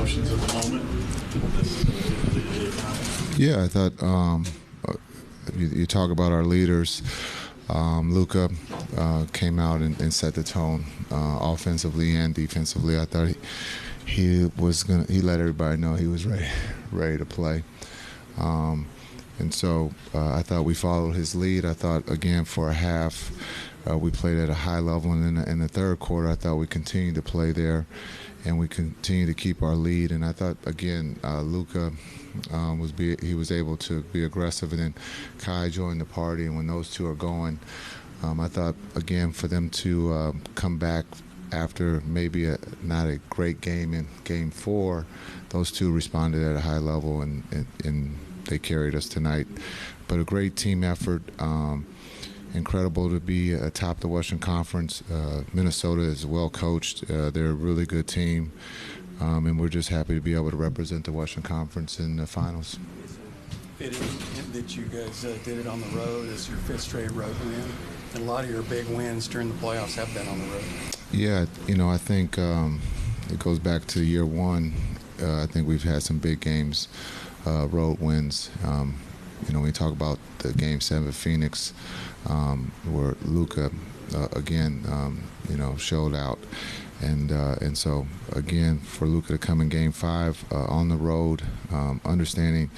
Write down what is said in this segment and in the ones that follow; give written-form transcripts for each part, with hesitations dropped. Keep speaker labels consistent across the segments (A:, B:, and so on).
A: emotions of the moment?
B: Yeah, I thought you talk about our leaders. Luka came out and set the tone offensively and defensively. I thought he let everybody know he was ready to play. And so I thought we followed his lead. I thought, again, for a half, we played at a high level. And in the third quarter, I thought we continued to play there, and we continued to keep our lead. And I thought, again, Luka was able to be aggressive. And then Kai joined the party. And when those two are going, I thought, again, for them to come back after maybe not a great game in Game 4, those two responded at a high level, and they carried us tonight. But a great team effort. Incredible to be atop the Western Conference. Minnesota is well coached. They're a really good team. And we're just happy to be able to represent the Western Conference in the finals.
C: Fitting that you guys did it on the road. It's your fifth straight road win. And a lot of your big wins during the playoffs have been on the road.
B: Yeah, I think it goes back to year one. I think we've had some big games, road wins. When you talk about the Game 7 Phoenix, where Luka, again, showed out. And so, again, for Luka to come in Game 5 on the road, understanding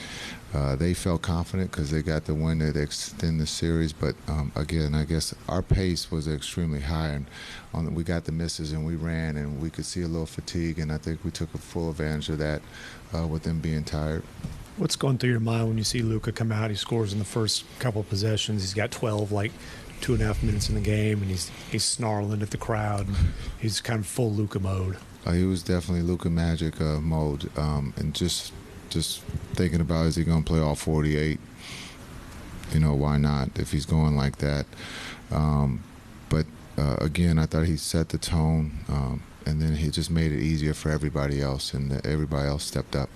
B: they felt confident because they got the win to extend the series. But, again, I guess our pace was extremely high. And we got the misses and we ran, and we could see a little fatigue. And I think we took a full advantage of that with them being tired.
D: What's going through your mind when you see Luka come out? He scores in the first couple of possessions. He's got 12, 2.5 minutes in the game, and he's snarling at the crowd. And he's kind of full Luka mode.
B: He was definitely Luka Magic mode, and just thinking about, is he going to play all 48? Why not if he's going like that? But again, I thought he set the tone, and then he just made it easier for everybody else, and everybody else stepped up.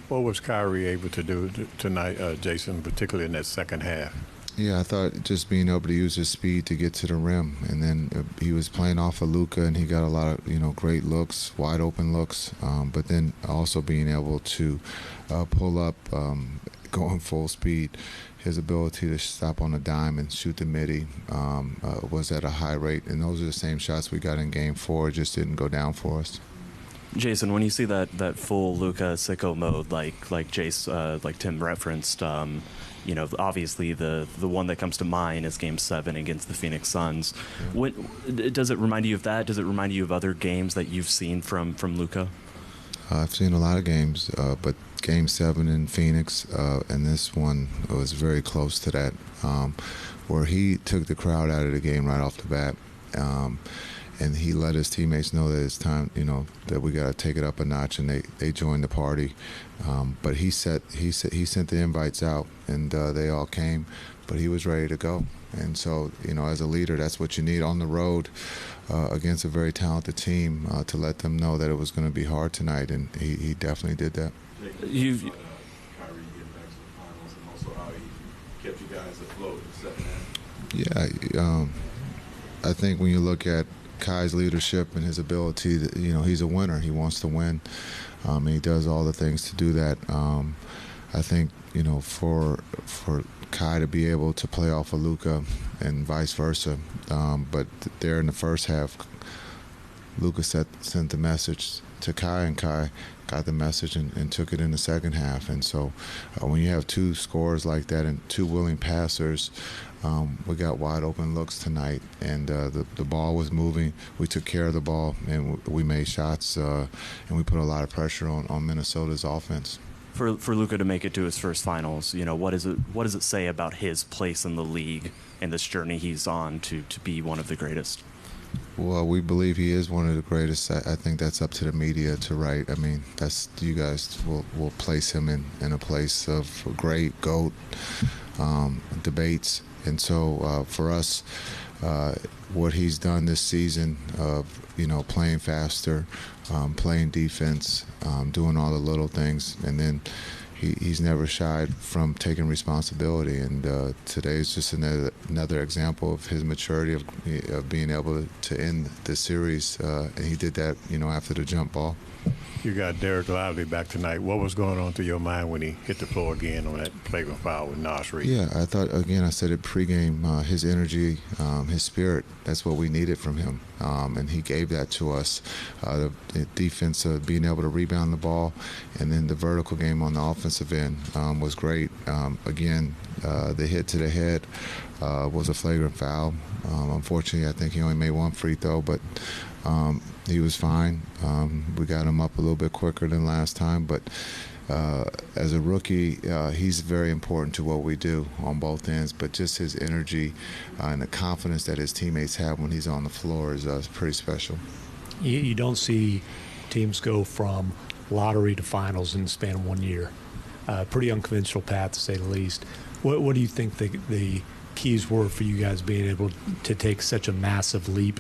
E: What was Kyrie able to do tonight, Jason, particularly in that second half?
B: Yeah, I thought just being able to use his speed to get to the rim, and then he was playing off of Luka, and he got a lot of great looks, wide open looks. But then also being able to pull up, going full speed. His ability to stop on a dime and shoot the midi was at a high rate, and those are the same shots we got in Game 4. It just didn't go down for us.
F: Jason, when you see that full Luka sicko mode, like Tim referenced, obviously the one that comes to mind is Game 7 against the Phoenix Suns. Does it remind you of that? Does it remind you of other games that you've seen from Luka?
B: I've seen a lot of games, but Game 7 in Phoenix, and this one was very close to that, where he took the crowd out of the game right off the bat. And he let his teammates know that it's time, that we got to take it up a notch, and they joined the party. But he sent the invites out, and they all came, but he was ready to go. And so, as a leader, that's what you need on the road against a very talented team, to let them know that it was going to be hard tonight, and he definitely did that.
A: Kyrie getting back to the finals, and also how he kept you guys afloat in the second half.
B: Yeah, I think when you look at Kai's leadership and his ability, he's a winner. He wants to win, and he does all the things to do that. I think for Kai to be able to play off of Luka and vice versa, but there in the first half, Luka sent the message to Kai, and Kai got the message and took it in the second half. And so when you have two scorers like that and two willing passers, we got wide open looks tonight, and the ball was moving. We took care of the ball, and we made shots, and we put a lot of pressure on Minnesota's offense.
F: For Luka to make it to his first finals, what does it say about his place in the league and this journey he's on to be one of the greatest?
B: Well, we believe he is one of the greatest. I think that's up to the media to write. I mean, you guys will place him in a place of great GOAT debates. And so for us, what he's done this season of, playing faster, playing defense, doing all the little things, and then he's never shied from taking responsibility. And today is just another example of his maturity of being able to end the series. And he did that, after the jump ball.
E: You got Derek Lively back tonight. What was going on through your mind when he hit the floor again on that flagrant foul with Nasri?
B: Yeah, I thought, again, I said it pregame, his energy, his spirit, that's what we needed from him. And he gave that to us. The defense, being able to rebound the ball, and then the vertical game on the offensive end was great. Again, the hit to the head was a flagrant foul. Unfortunately, I think he only made one free throw, but he was fine. We got him up a little bit quicker than last time, but as a rookie, he's very important to what we do on both ends, but just his energy and the confidence that his teammates have when he's on the floor is pretty special.
D: You don't see teams go from lottery to finals in the span of 1 year. Pretty unconventional path, to say the least. What do you think the keys were for you guys being able to take such a massive leap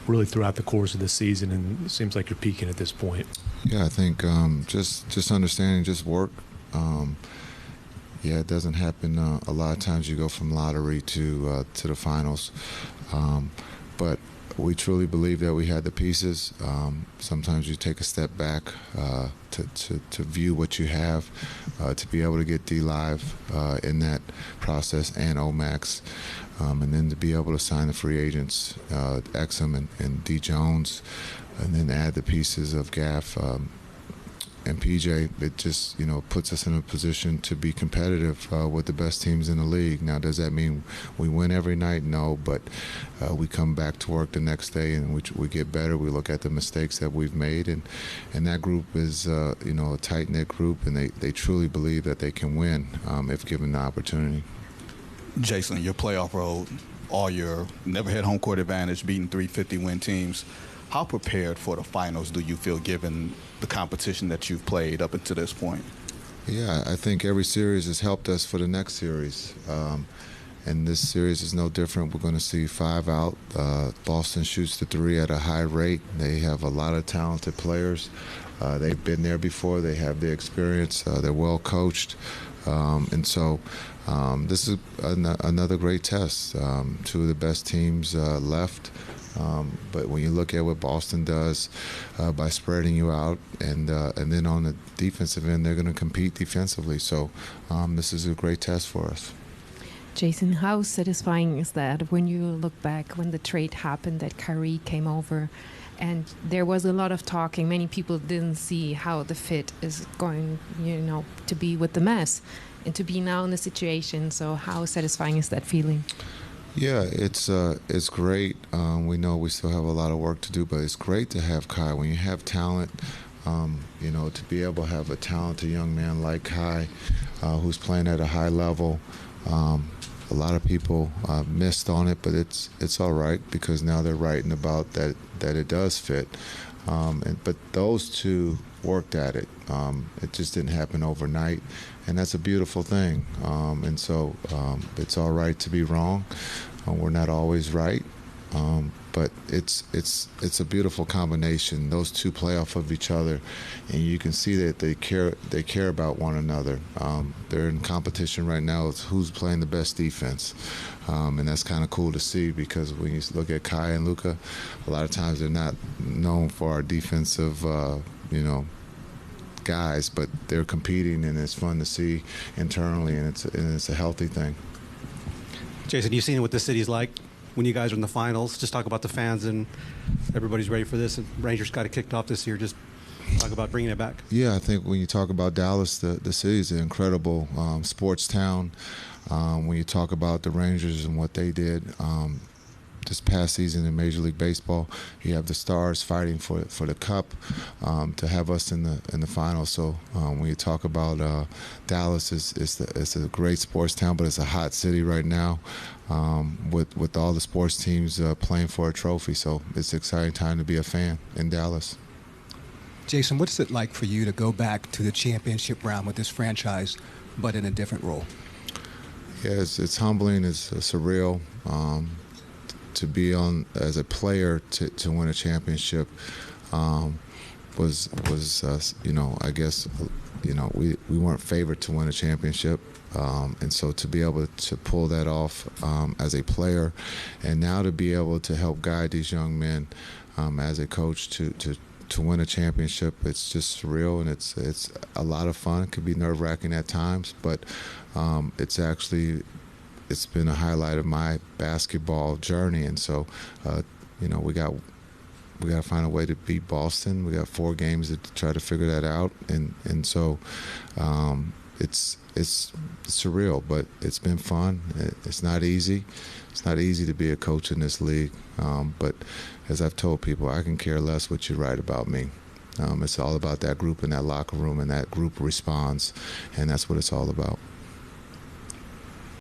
D: really throughout the course of the season, and it seems like you're peaking at this point?
B: Yeah, I think just understanding, just work. It doesn't happen a lot of times. You go from lottery to the finals, but we truly believe that we had the pieces. Sometimes you take a step back to view what you have, to be able to get D-Live in that process and OMAX, and then to be able to sign the free agents, Exum and D. Jones, and then add the pieces of Gaff and PJ. It just, puts us in a position to be competitive with the best teams in the league. Now, does that mean we win every night? No, but we come back to work the next day and we get better. We look at the mistakes that we've made, and that group is, a tight-knit group, and they truly believe that they can win if given the opportunity.
G: Jason, your playoff road, all year, never had home court advantage, beating 350-win teams. How prepared for the finals do you feel, given the competition that you've played up until this point?
B: Yeah, I think every series has helped us for the next series. And this series is no different. We're going to see 5 out. Boston shoots the 3 at a high rate. They have a lot of talented players. They've been there before. They have the experience. They're well coached. And so this is another great test. 2 of the best teams left. But when you look at what Boston does by spreading you out, and then on the defensive end, they're going to compete defensively. So this is a great test for us.
H: Jason, how satisfying is that when you look back when the trade happened, that Kyrie came over, and there was a lot of talking. Many people didn't see how the fit is going, to be with the mess, and to be now in the situation. So how satisfying is that feeling?
B: Yeah, it's great. We know we still have a lot of work to do, but it's great to have Kai. When you have talent, to be able to have a talented young man like Kai, who's playing at a high level. A lot of people missed on it, but it's all right, because now they're writing about that it does fit. But those two worked at it. It just didn't happen overnight, and that's a beautiful thing. And so it's all right to be wrong. We're not always right, but it's a beautiful combination. Those two play off of each other, and you can see that they care about one another. They're in competition right now. It's who's playing the best defense, and that's kind of cool to see, because when you look at Kai and Luka, a lot of times they're not known for our defensive, guys, but they're competing, and it's fun to see internally, and it's a healthy thing.
I: Jason, you've seen what this city's like when you guys are in the finals. Just talk about the fans, and everybody's ready for this. And Rangers got it kicked off this year. Just talk about bringing it back.
B: Yeah, I think when you talk about Dallas, the city's an incredible sports town. When you talk about the Rangers and what they did this past season in Major League Baseball, you have the Stars fighting for the Cup, to have us in the finals. So when you talk about Dallas, it's a great sports town, but it's a hot city right now, with all the sports teams playing for a trophy. So it's an exciting time to be a fan in Dallas.
J: Jason, what is it like for you to go back to the championship round with this franchise, but in a different role?
B: Yeah, it's humbling. It's surreal. To be on as a player to win a championship was I guess we weren't favored to win a championship, and so to be able to pull that off as a player, and now to be able to help guide these young men as a coach to to win a championship, it's just surreal, and it's a lot of fun. It could be nerve-wracking at times, but it's been a highlight of my basketball journey. And so, we got to find a way to beat Boston. We got 4 games to try to figure that out, and so it's surreal, but it's been fun. It's not easy. It's not easy to be a coach in this league, but as I've told people, I can care less what you write about me. It's all about that group in that locker room, and that group responds, and that's what it's all about.